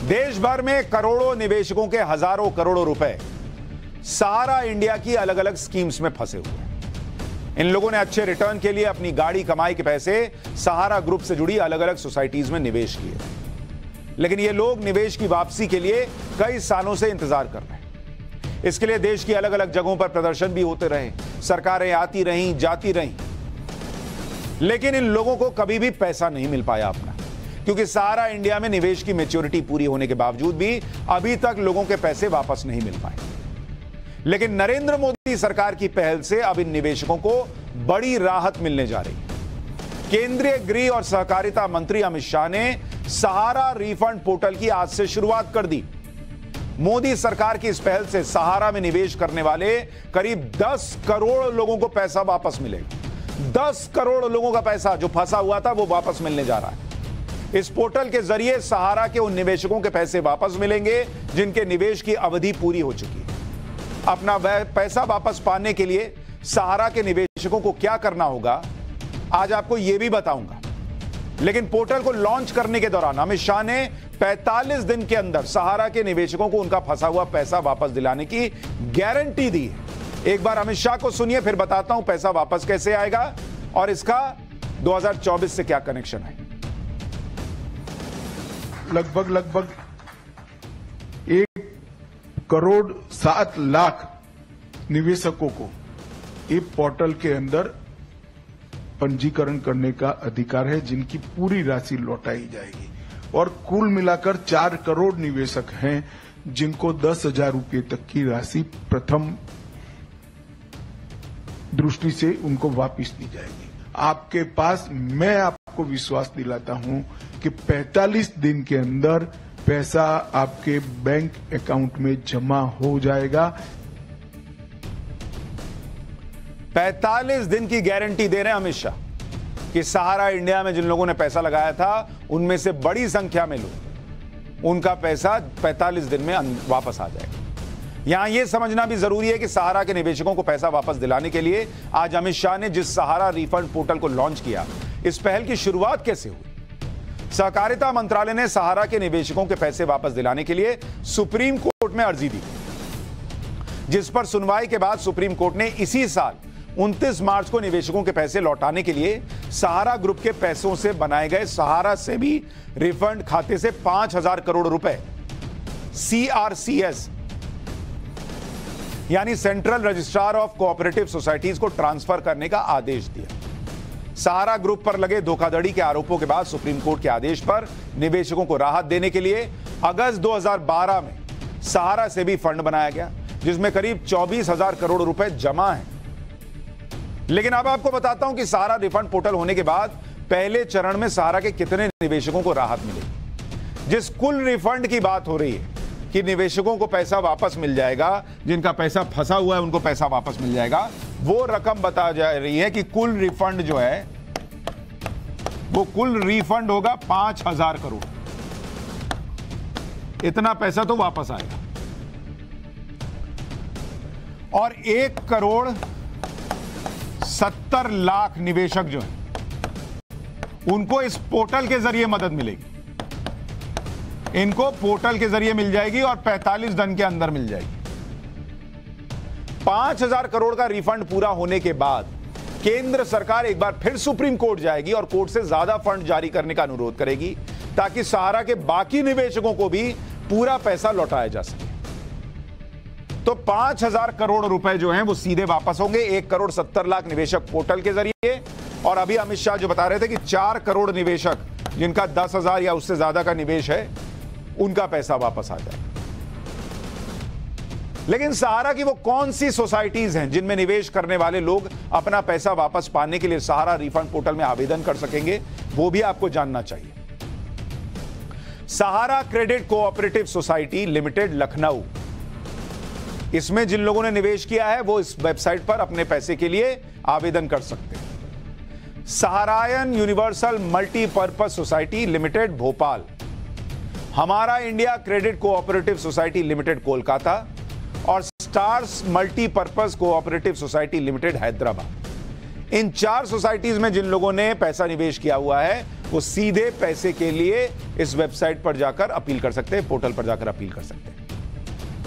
देश भर में करोड़ों निवेशकों के हजारों करोड़ों रुपए सहारा इंडिया की अलग अलग स्कीम्स में फंसे हुए हैं। इन लोगों ने अच्छे रिटर्न के लिए अपनी गाड़ी कमाई के पैसे सहारा ग्रुप से जुड़ी अलग अलग सोसाइटीज में निवेश किए, लेकिन ये लोग निवेश की वापसी के लिए कई सालों से इंतजार कर रहे हैं। इसके लिए देश की अलग अलग जगहों पर प्रदर्शन भी होते रहे, सरकारें आती रहीं, जाती रहीं, लेकिन इन लोगों को कभी भी पैसा नहीं मिल पाया अपना, क्योंकि सहारा इंडिया में निवेश की मैच्योरिटी पूरी होने के बावजूद भी अभी तक लोगों के पैसे वापस नहीं मिल पाए। लेकिन नरेंद्र मोदी सरकार की पहल से अब इन निवेशकों को बड़ी राहत मिलने जा रही है। केंद्रीय गृह और सहकारिता मंत्री अमित शाह ने सहारा रिफंड पोर्टल की आज से शुरुआत कर दी। मोदी सरकार की इस पहल से सहारा में निवेश करने वाले करीब 10 करोड़ लोगों को पैसा वापस मिलेगा। 10 करोड़ लोगों का पैसा जो फंसा हुआ था वो वापस मिलने जा रहा है। इस पोर्टल के जरिए सहारा के उन निवेशकों के पैसे वापस मिलेंगे जिनके निवेश की अवधि पूरी हो चुकी है। अपना पैसा वापस पाने के लिए सहारा के निवेशकों को क्या करना होगा, आज आपको यह भी बताऊंगा। लेकिन पोर्टल को लॉन्च करने के दौरान अमित शाह ने 45 दिन के अंदर सहारा के निवेशकों को उनका फंसा हुआ पैसा वापस दिलाने की गारंटी दी है। एक बार अमित शाह को सुनिए, फिर बताता हूं पैसा वापस कैसे आएगा और इसका 2024 से क्या कनेक्शन है। लगभग 1,07,00,000 निवेशकों को इस पोर्टल के अंदर पंजीकरण करने का अधिकार है, जिनकी पूरी राशि लौटाई जाएगी। और कुल मिलाकर 4 करोड़ निवेशक हैं जिनको 10,000 रुपये तक की राशि प्रथम दृष्टि से उनको वापस दी जाएगी। आपके पास, मैं आपको विश्वास दिलाता हूं कि 45 दिन के अंदर पैसा आपके बैंक अकाउंट में जमा हो जाएगा। 45 दिन की गारंटी दे रहे हैं अमित शाह कि सहारा इंडिया में जिन लोगों ने पैसा लगाया था उनमें से बड़ी संख्या में लोग, उनका पैसा 45 दिन में वापस आ जाएगा। यहां यह समझना भी जरूरी है कि सहारा के निवेशकों को पैसा वापस दिलाने के लिए आज अमित शाह ने जिस सहारा रिफंड पोर्टल को लॉन्च किया, इस पहल की शुरुआत कैसे हुई। सहकारिता मंत्रालय ने सहारा के निवेशकों के पैसे वापस दिलाने के लिए सुप्रीम कोर्ट में अर्जी दी, जिस पर सुनवाई के बाद सुप्रीम कोर्ट ने इसी साल 29 मार्च को निवेशकों के पैसे लौटाने के लिए सहारा ग्रुप के पैसों से बनाए गए सहारा से भी रिफंड खाते से 5,000 करोड़ रुपए CRCS यानी central registrar of cooperative societies को ट्रांसफर करने का आदेश दिया। सहारा ग्रुप पर लगे धोखाधड़ी के आरोपों के बाद सुप्रीम कोर्ट के आदेश पर निवेशकों को राहत देने के लिए अगस्त 2012 में सहारा से भी फंड बनाया गया, जिसमें करीब 24,000 करोड़ रुपए जमा हैं। लेकिन अब आपको बताता हूं कि सहारा रिफंड पोर्टल होने के बाद पहले चरण में सहारा के कितने निवेशकों को राहत मिलेगी। जिस कुल रिफंड की बात हो रही है कि निवेशकों को पैसा वापस मिल जाएगा, जिनका पैसा फंसा हुआ है उनको पैसा वापस मिल जाएगा, वो रकम बता जा रही है कि कुल रिफंड जो है वो कुल रिफंड होगा 5,000 करोड़। इतना पैसा तो वापस आएगा। और 1,70,00,000 निवेशक जो है उनको इस पोर्टल के जरिए मदद मिलेगी। इनको पोर्टल के जरिए मिल जाएगी और 45 दिन के अंदर मिल जाएगी। 5,000 करोड़ का रिफंड पूरा होने के बाद केंद्र सरकार एक बार फिर सुप्रीम कोर्ट जाएगी और कोर्ट से ज्यादा फंड जारी करने का अनुरोध करेगी, ताकि सहारा के बाकी निवेशकों को भी पूरा पैसा लौटाया जा सके। तो 5,000 करोड़ रुपए जो हैं वो सीधे वापस होंगे 1,70,00,000 निवेशक पोर्टल के जरिए। और अभी अमित शाह जो बता रहे थे कि 4 करोड़ निवेशक जिनका 10,000 या उससे ज्यादा का निवेश है, उनका पैसा वापस आ जाए। लेकिन सहारा की वो कौन सी सोसाइटीज हैं जिनमें निवेश करने वाले लोग अपना पैसा वापस पाने के लिए सहारा रिफंड पोर्टल में आवेदन कर सकेंगे, वो भी आपको जानना चाहिए। Sahara credit cooperative society limited Lucknow, इसमें जिन लोगों ने निवेश किया है वो इस वेबसाइट पर अपने पैसे के लिए आवेदन कर सकते हैं। Saharayan universal multipurpose society limited Bhopal, हमारा India credit cooperative society limited Kolkata और stars multipurpose cooperative society limited Hyderabad. इन 4 सोसाइटीज में जिन लोगों ने पैसा निवेश किया हुआ है वो सीधे पैसे के लिए इस वेबसाइट पर जाकर अपील कर सकते हैं, पोर्टल पर जाकर अपील कर सकते हैं।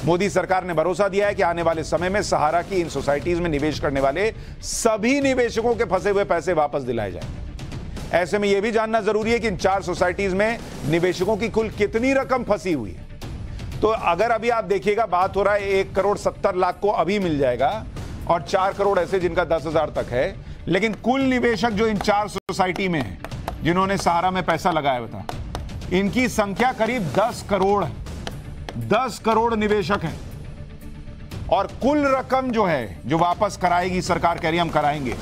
मोदी सरकार ने भरोसा दिया है कि आने वाले समय में सहारा की इन सोसाइटीज में निवेश करने वाले सभी निवेशकों के फंसे हुए पैसे वापस दिलाए जाएंगे। ऐसे में यह भी जानना जरूरी है कि इन 4 सोसाइटीज में निवेशकों की कुल कितनी रकम फंसी हुई है। तो अगर अभी आप देखिएगा, बात हो रहा है 1 करोड़ 70 लाख को अभी मिल जाएगा और 4 करोड़ ऐसे जिनका 10,000 तक है, लेकिन कुल निवेशक जो इन 4 सोसाइटी में है जिन्होंने सहारा में पैसा लगाया था, इनकी संख्या करीब 10 करोड़ है। 10 करोड़ निवेशक हैं और कुल रकम जो है जो वापस कराएगी सरकार, कह रही हम कराएंगे,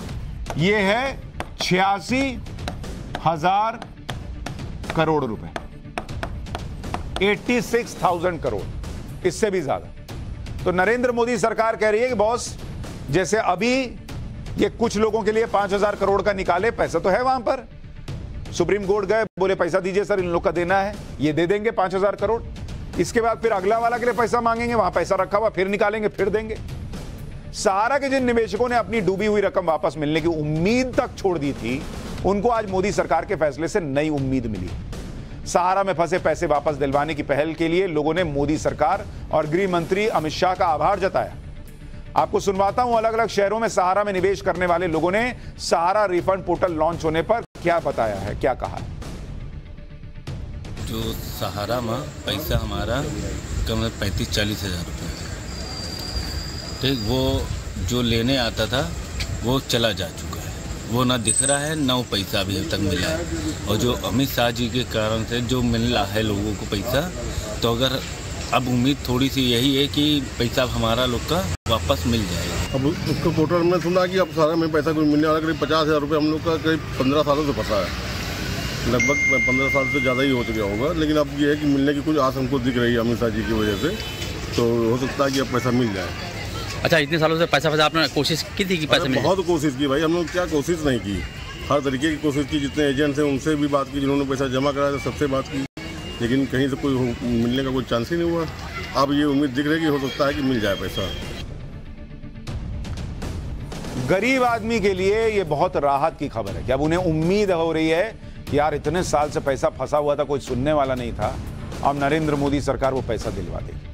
ये है 86,000 करोड़ रुपए, 86,000 करोड़, इससे भी ज्यादा। तो नरेंद्र मोदी सरकार कह रही है कि बॉस, जैसे अभी ये कुछ लोगों के लिए 5,000 करोड़ का निकाले, पैसा तो है वहां पर, सुप्रीम कोर्ट गए, बोले पैसा दीजिए सर, इन लोग का देना है, ये दे देंगे 5,000 करोड़। इसके बाद फिर अगला वाला के लिए पैसा मांगेंगे, वहां पैसा रखा हुआ, फिर निकालेंगे, फिर देंगे। सहारा के जिन निवेशकों ने अपनी डूबी हुई रकम वापस मिलने की उम्मीद तक छोड़ दी थी, उनको आज मोदी सरकार के फैसले से नई उम्मीद मिली। सहारा में फंसे पैसे वापस दिलवाने की पहल के लिए लोगों ने मोदी सरकार और गृह मंत्री अमित शाह का आभार जताया। आपको सुनवाता हूं अलग अलग शहरों में सहारा में निवेश करने वाले लोगों ने सहारा रिफंड पोर्टल लॉन्च होने पर क्या बताया है, क्या कहा है। जो सहारा में पैसा हमारा कम 35-40 हज़ार रुपये, ठीक, वो जो लेने आता था वो चला जा चुका है, वो ना दिख रहा है, ना वो पैसा अभी तक मिला है। और जो अमित शाह जी के कारण से जो मिल रहा है लोगों को पैसा, तो अगर अब उम्मीद थोड़ी सी यही है कि पैसा हमारा लोग का वापस मिल जाएगा। अब उसको पोर्टल में सुना कि अब सहारा में पैसा कोई मिलने वाला, करीब 50,000 रुपये हम लोग का करीब 15 सालों से फंसा है, लगभग 15 साल से ज़्यादा ही हो चुका होगा। लेकिन अब ये है कि मिलने की कुछ आस हमको दिख रही है अमित शाह जी की वजह से, तो हो सकता है कि अब पैसा मिल जाए। अच्छा, इतने सालों से पैसा आपने कोशिश की थी कि पैसे मिले? बहुत कोशिश की भाई, हम लोग क्या कोशिश नहीं की, हर तरीके की कोशिश की, जितने एजेंट्स हैं उनसे भी बात की, जिन्होंने पैसा जमा कराया था सबसे बात की, लेकिन कहीं से कोई मिलने का कोई चांस ही नहीं हुआ। अब ये उम्मीद दिख रही है कि हो सकता है कि मिल जाए पैसा। गरीब आदमी के लिए ये बहुत राहत की खबर है कि अब उन्हें उम्मीद हो रही है, यार इतने साल से पैसा फंसा हुआ था, कोई सुनने वाला नहीं था, अब नरेंद्र मोदी सरकार वो पैसा दिलवा देगी।